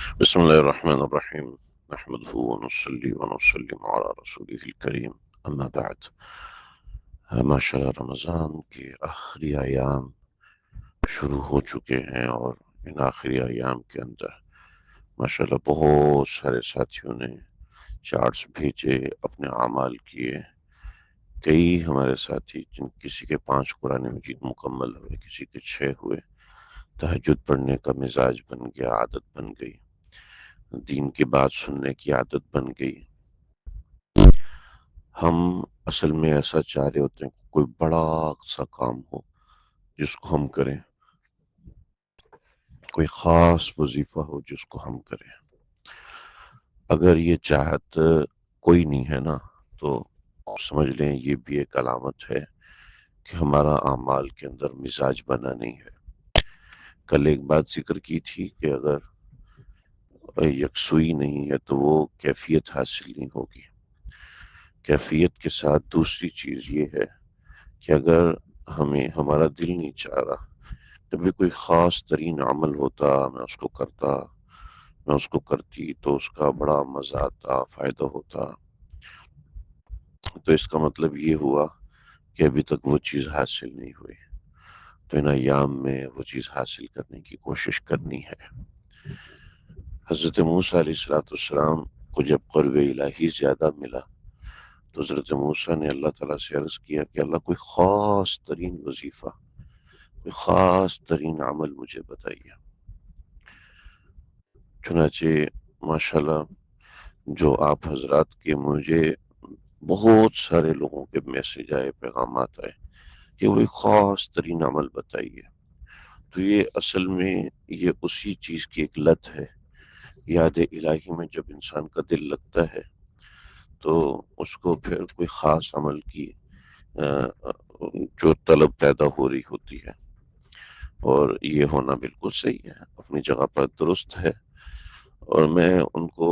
بسم الله الرحمن الرحيم. نحمده ونصلي ونسلم على رسوله الكريم اما بعد. ماشاءاللہ رمضان کے آخری ایام شروع ہو چکے ہیں، اور ان آخری ایام کے اندر ماشاءاللہ بہت سارے ساتھیوں نے چارٹس بھیجے، اپنے اعمال کیے۔ کئی ہمارے ساتھی جن کسی کے 5 قرآن مجید مکمل ہوئے، کسی کے 6 ہوئے، تہجد پڑھنے کا مزاج بن گیا، عادت بن گئی، دین کی بات سننے کی عادت بن گئی۔ ہم اصل میں ایسا چاہ رہے ہوتے ہیں کہ کوئی بڑا سا کام ہو جس کو ہم کریں، کوئی خاص وظیفہ ہو جس کو ہم کریں۔ اگر یہ چاہت کوئی نہیں ہے نا، تو سمجھ لیں یہ بھی ایک علامت ہے کہ ہمارا اعمال کے اندر مزاج بنا نہیں ہے۔ کل ایک بات ذکر کی تھی کہ اگر یکسوئی نہیں ہے تو وہ کیفیت حاصل نہیں ہوگی۔ کیفیت کے ساتھ دوسری چیز یہ ہے کہ اگر ہمارا دل نہیں چاہ رہا، کبھی کوئی خاص ترین عمل ہوتا، میں اس کو کرتا، میں اس کو کرتی تو اس کا بڑا مزہ آتا، فائدہ ہوتا، تو اس کا مطلب یہ ہوا کہ ابھی تک وہ چیز حاصل نہیں ہوئی۔ تو ان ایام میں وہ چیز حاصل کرنے کی کوشش کرنی ہے۔ حضرت موسیٰ علیہ السلام کو جب قرب الہی زیادہ ملا تو حضرت موسیٰ نے اللہ تعالیٰ سے عرض کیا کہ اللہ کوئی خاص ترین وظیفہ، کوئی خاص ترین عمل مجھے بتائیے۔ چنانچہ ماشاءاللہ جو آپ حضرات کے مجھے بہت سارے لوگوں کے میسج آئے، پیغامات آئے کہ وہ ایک خاص ترین عمل بتائیے، تو یہ اصل میں یہ اسی چیز کی ایک لت ہے۔ یاد الہی میں جب انسان کا دل لگتا ہے تو اس کو پھر کوئی خاص عمل کی جو طلب پیدا ہو رہی ہوتی ہے، اور یہ ہونا بالکل صحیح ہے، اپنی جگہ پر درست ہے۔ اور میں ان کو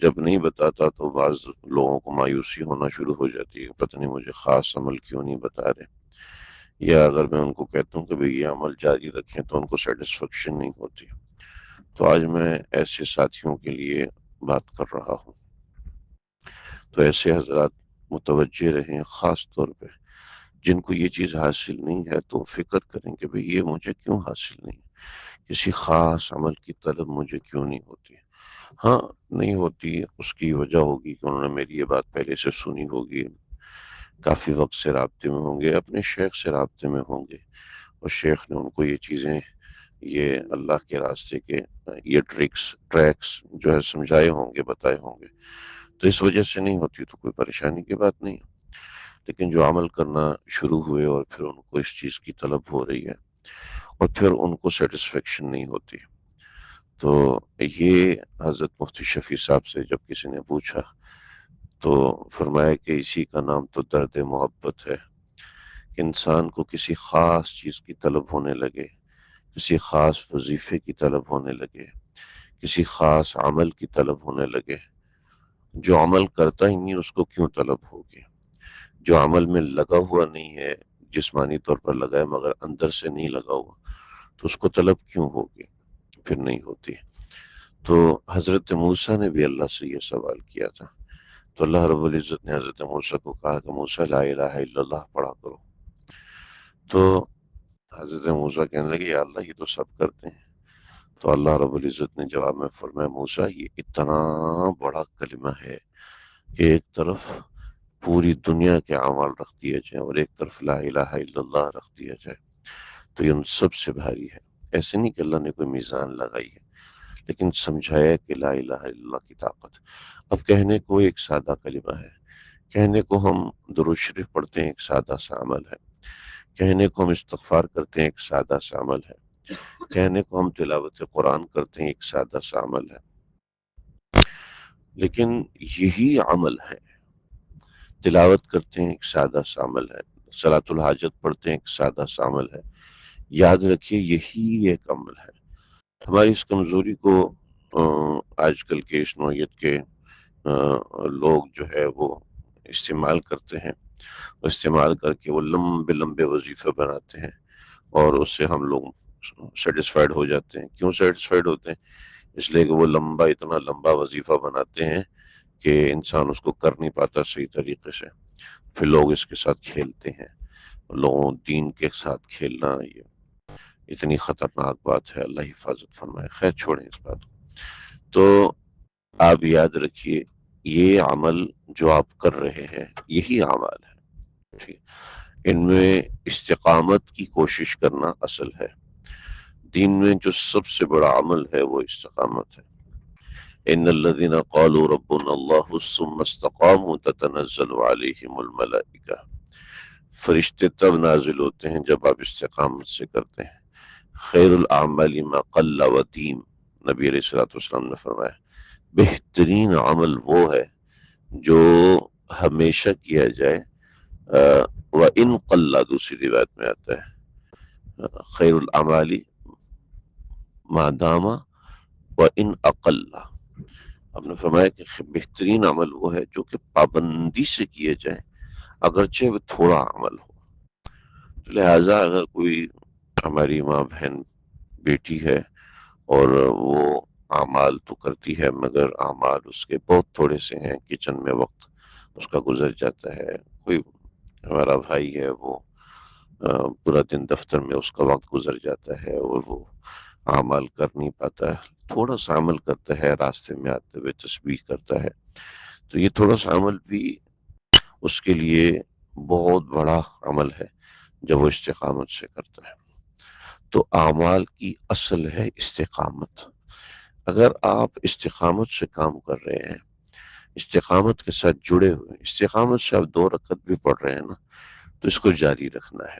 جب نہیں بتاتا تو بعض لوگوں کو مایوسی ہونا شروع ہو جاتی ہے، پتہ نہیں مجھے خاص عمل کیوں نہیں بتا رہے، یا اگر میں ان کو کہتا ہوں کہ بھئی یہ عمل جاری رکھیں تو ان کو سیٹسفیکشن نہیں ہوتی۔ تو آج میں ایسے ساتھیوں کے لیے بات کر رہا ہوں۔ تو ایسے حضرات متوجہ رہیں، خاص طور پہ جن کو یہ چیز حاصل نہیں ہے تو فکر کریں کہ بھئی یہ مجھے کیوں حاصل نہیں، کسی خاص عمل کی طلب مجھے کیوں نہیں ہوتی۔ ہاں نہیں ہوتی، اس کی وجہ ہوگی کہ انہوں نے میری یہ بات پہلے سے سنی ہوگی، کافی وقت سے رابطے میں ہوں گے، اپنے شیخ سے رابطے میں ہوں گے، اور شیخ نے ان کو یہ چیزیں، یہ اللہ کے راستے کے یہ ٹریکس جو ہے سمجھائے ہوں گے، بتائے ہوں گے، تو اس وجہ سے نہیں ہوتی تو کوئی پریشانی کی بات نہیں۔ لیکن جو عمل کرنا شروع ہوئے اور پھر ان کو اس چیز کی طلب ہو رہی ہے اور پھر ان کو سیٹسفیکشن نہیں ہوتی، تو یہ حضرت مفتی شفیع صاحب سے جب کسی نے پوچھا تو فرمایا کہ اسی کا نام تو درد محبت ہے، کہ انسان کو کسی خاص چیز کی طلب ہونے لگے، کسی خاص وظیفے کی طلب ہونے لگے، کسی خاص عمل کی طلب ہونے لگے۔ جو عمل کرتا ہی نہیں اس کو کیوں طلب ہوگی؟ جو عمل میں لگا ہوا نہیں ہے، جسمانی طور پر لگا ہے مگر اندر سے نہیں لگا ہوا، تو اس کو طلب کیوں ہوگی؟ پھر نہیں ہوتی۔ تو حضرت موسیٰ نے بھی اللہ سے یہ سوال کیا تھا، تو اللہ رب العزت نے حضرت موسیٰ کو کہا کہ موسیٰ لا الہ الا اللہ پڑھا کرو۔ تو حضرت موسیٰ کہنے لگے یا اللہ یہ تو سب کرتے ہیں۔ تو اللہ رب العزت نے جواب میں فرمایا موسیٰ یہ اتنا بڑا کلمہ ہے کہ ایک طرف پوری دنیا کے اعمال رکھ دیے جائیں اور ایک طرف لا الہ الا اللہ رکھ دیا جائے تو یہ ان سب سے بھاری ہے۔ ایسے نہیں کہ اللہ نے کوئی میزان لگائی ہے، لیکن سمجھایا کہ لا الہ الا اللہ کی طاقت۔ اب کہنے کو ایک سادہ کلمہ ہے، کہنے کو ہم درود شریف پڑھتے ہیں، ایک سادہ سا عمل ہے، کہنے کو ہم استغفار کرتے ہیں، ایک سادہ سا عمل ہے، کہنے کو ہم تلاوت قرآن کرتے ہیں، ایک سادہ سا عمل ہے، لیکن یہی عمل ہے۔ تلاوت کرتے ہیں ایک سادہ سا عمل ہے، صلاۃ الحاجت پڑھتے ہیں ایک سادہ سا عمل ہے۔ یاد رکھیے یہی ایک عمل ہے۔ ہماری اس کمزوری کو آج کل کے اس نوعیت کے لوگ جو ہے وہ استعمال کرتے ہیں، استعمال کر کے وہ لمبے لمبے وظیفے بناتے ہیں اور اس سے ہم لوگ سیٹسفائیڈ ہو جاتے ہیں۔ کیوں سیٹسفائیڈ ہوتے ہیں؟ اس لیے کہ وہ اتنا لمبا وظیفہ بناتے ہیں کہ انسان اس کو کر نہیں پاتا صحیح طریقے سے، پھر لوگ اس کے ساتھ کھیلتے ہیں۔ لوگوں دین کے ساتھ کھیلنا یہ اتنی خطرناک بات ہے، اللہ حفاظت فرمائے۔ خیر چھوڑیں اس بات کو۔ تو آپ یاد رکھیے یہ عمل جو آپ کر رہے ہیں یہی اعمال ہے، ٹھیک، ان میں استقامت کی کوشش کرنا اصل ہے۔ دین میں جو سب سے بڑا عمل ہے وہ استقامت ہے۔ ان الذين قالوا ربنا الله ثم استقاموا تتنزل عليهم الملائکہ، فرشتے تب نازل ہوتے ہیں جب آپ استقامت سے کرتے ہیں۔ خیر الاعمال ما قل ودیم، نبی علیہ الصلوۃ والسلام نے فرمایا بہترین عمل وہ ہے جو ہمیشہ کیا جائے، وَإِن قل، دوسری روایت میں آتا ہے خیر الاعمال ما دام وَإِن اقل۔ آپ نے فرمایا کہ بہترین عمل وہ ہے جو کہ پابندی سے کیے جائے اگرچہ وہ تھوڑا عمل ہو۔ لہٰذا اگر کوئی ہماری ماں بہن بیٹی ہے اور وہ اعمال تو کرتی ہے مگر اعمال اس کے بہت تھوڑے سے ہیں، کچن میں وقت اس کا گزر جاتا ہے، کوئی ہمارا بھائی ہے وہ پورا دن دفتر میں اس کا وقت گزر جاتا ہے اور وہ اعمال کر نہیں پاتا ہے، تھوڑا سا عمل کرتا ہے، راستے میں آتے ہوئے تسبیح کرتا ہے، تو یہ تھوڑا سا عمل بھی اس کے لیے بہت بڑا عمل ہے جب وہ استقامت سے کرتا ہے۔ تو اعمال کی اصل ہے استقامت۔ اگر آپ استقامت سے کام کر رہے ہیں، استقامت کے ساتھ جڑے ہوئے ہیں، استقامت سے آپ 2 رکعت بھی پڑھ رہے ہیں نا، تو اس کو جاری رکھنا ہے۔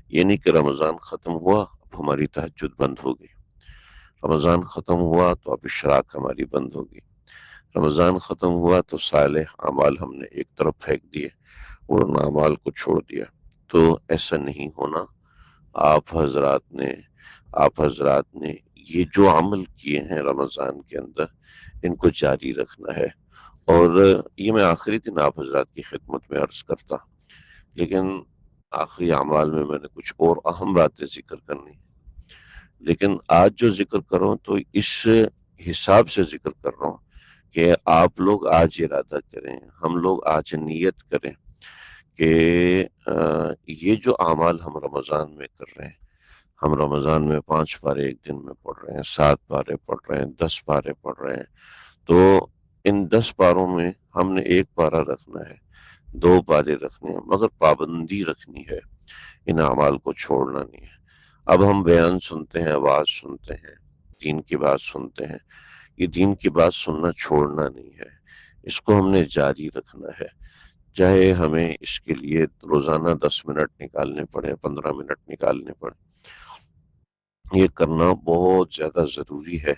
یہ نہیں کہ رمضان ختم ہوا اب ہماری تہجد بند ہو گئی، رمضان ختم ہوا تو اب اشراق ہماری بند ہو گئی، رمضان ختم ہوا تو صالح اعمال ہم نے ایک طرف پھینک دیے اور ان اعمال کو چھوڑ دیا۔ تو ایسا نہیں ہونا۔ آپ حضرات نے یہ جو عمل کیے ہیں رمضان کے اندر ان کو جاری رکھنا ہے۔ اور یہ میں آخری دن آپ حضرات کی خدمت میں عرض کرتا، لیکن آخری اعمال میں نے کچھ اور اہم باتیں ذکر کرنی، لیکن آج جو ذکر کروں تو اس حساب سے ذکر کر رہا ہوں کہ آپ لوگ آج ارادہ کریں، ہم لوگ آج نیت کریں کہ یہ جو اعمال ہم رمضان میں کر رہے ہیں، ہم رمضان میں 5 پارے ایک دن میں پڑھ رہے ہیں، 7 پارے پڑھ رہے ہیں، 10 پارے پڑھ رہے ہیں، تو ان 10 پاروں میں ہم نے 1 پارہ رکھنا ہے، 2 پارے رکھنے ہیں، مگر پابندی رکھنی ہے، ان اعمال کو چھوڑنا نہیں ہے۔ اب ہم بیان سنتے ہیں، آواز سنتے ہیں، دین کی بات سنتے ہیں، یہ دین کی بات سننا چھوڑنا نہیں ہے، اس کو ہم نے جاری رکھنا ہے، چاہے ہمیں اس کے لیے روزانہ 10 منٹ نکالنے پڑے، 15 منٹ نکالنے پڑے، یہ کرنا بہت زیادہ ضروری ہے۔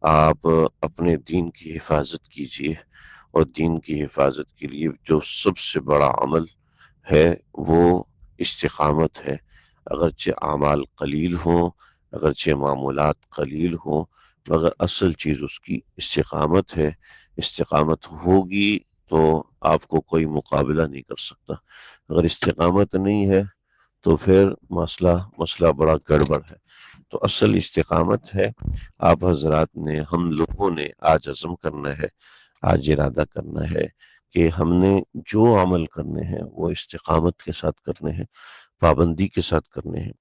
آپ اپنے دین کی حفاظت کیجئے، اور دین کی حفاظت کے لیے جو سب سے بڑا عمل ہے وہ استقامت ہے۔ اگرچہ اعمال قلیل ہوں، اگرچہ معمولات قلیل ہوں، مگر اصل چیز اس کی استقامت ہے۔ استقامت ہوگی تو آپ کو کوئی مقابلہ نہیں کر سکتا، اگر استقامت نہیں ہے تو پھر مسئلہ بڑا گڑبڑ ہے۔ تو اصل استقامت ہے۔ آپ حضرات نے، ہم لوگوں نے آج عزم کرنا ہے، آج ارادہ کرنا ہے کہ ہم نے جو عمل کرنے ہیں وہ استقامت کے ساتھ کرنے ہیں، پابندی کے ساتھ کرنے ہیں۔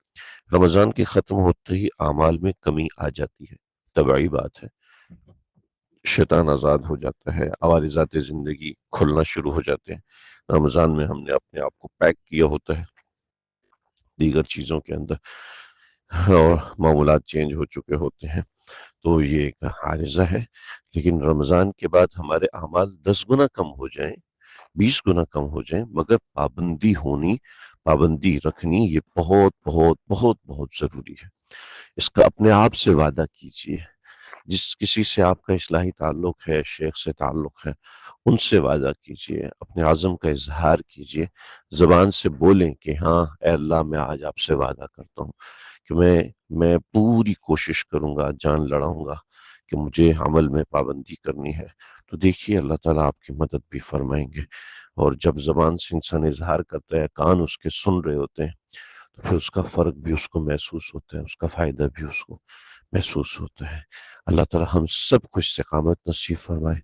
رمضان کے ختم ہوتے ہی اعمال میں کمی آ جاتی ہے، طبعی بات ہے، شیطان آزاد ہو جاتا ہے، عوارضات زندگی کھلنا شروع ہو جاتے ہیں۔ رمضان میں ہم نے اپنے آپ کو پیک کیا ہوتا ہے دیگر چیزوں کے اندر، اور معمولات چینج ہو چکے ہوتے ہیں، تو یہ ایک عارضہ ہے۔ لیکن رمضان کے بعد ہمارے اعمال 10 گنا کم ہو جائیں، 20 گنا کم ہو جائیں، مگر پابندی رکھنی یہ بہت بہت بہت بہت ضروری ہے۔ اس کا اپنے آپ سے وعدہ کیجئے، جس کسی سے آپ کا اصلاحی تعلق ہے، شیخ سے تعلق ہے، ان سے وعدہ کیجئے، اپنے عزم کا اظہار کیجئے، زبان سے بولیں کہ ہاں اے اللہ، میں آج آپ سے وعدہ کرتا ہوں کہ میں پوری کوشش کروں گا، جان لڑاؤں گا کہ مجھے عمل میں پابندی کرنی ہے۔ تو دیکھیے اللہ تعالیٰ آپ کی مدد بھی فرمائیں گے، اور جب زبان سے انسان اظہار کرتا ہے، کان اس کے سن رہے ہوتے ہیں، تو پھر اس کا فرق بھی اس کو محسوس ہوتا ہے، اس کا فائدہ بھی اس کو محسوس ہوتا ہے۔ اللہ تعالی ہم سب کو استقامت نصیب فرمائے،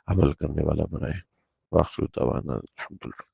عمل کرنے والا بنائے۔ وآخر دعوانا الحمدللہ۔